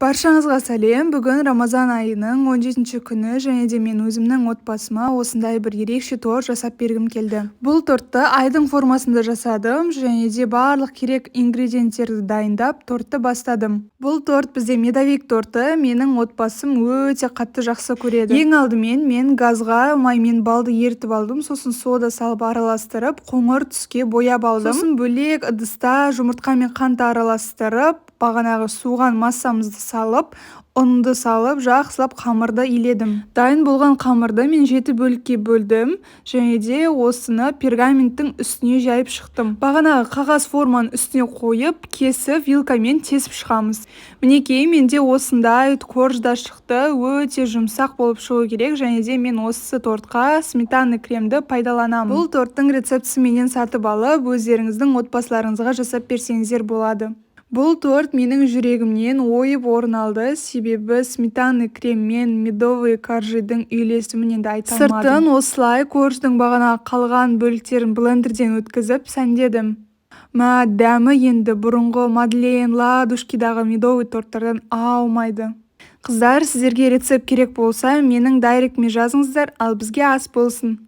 Баршаңызға сәлем. Бүгін Рамазан айының 17-ші күні және де мен өзімнің отбасыма осындай бір ерекше торт жасап бергім келді. Бұл тортты айдың формасында жасадым және де барлық керек ингредиенттерді дайындап тортты бастадым. Бұл торт бізде медовик торты, менің отбасым өте қатты жақсы көреді. Ең алдымен мен газға маймен балды ерітіп алдым, сосын сода салып араластырып, қоңыр түске бояп алдым. Сосын бөлек ыдыста жұмыртқа мен қант араластырып, бағанағы суған массамызды салып, ұнды салып, жақсылап қамырды иледім. Дайын болған қамырды мен 7 бөлікке бөлдім және де осыны пергаменттің үстіне жайып шықтым. Бағанағы қағаз форманың үстіне қойып, кесіп, вилкамен тесіп шығамыз. Мінекей, менде осындай коржда шықты, өте жұмсақ болып шығу керек және де мен осы тортқа сметана кремді пайдаланамын. Бұл торттың рецептісі менен сатып алып, өздеріңіздің отбасыларыңызға жасап берсеңіздер болады. Бұл торт менің жүрегімнен ойып орын алды, себебі сметана крем мен медовый коржидың үйлесімінен де айта алмадым. Сыртын осылай корждың бағанағы қалған бөліктерін блендерден өткізіп сәндедім. Дәмі енді бұрынғы Мадлен, Ладушкидағы медовый торттардан аумайды. Қыздар, сіздерге рецепт керек болса, менің дайректіме жазыңыздар, ал бізге ас болсын.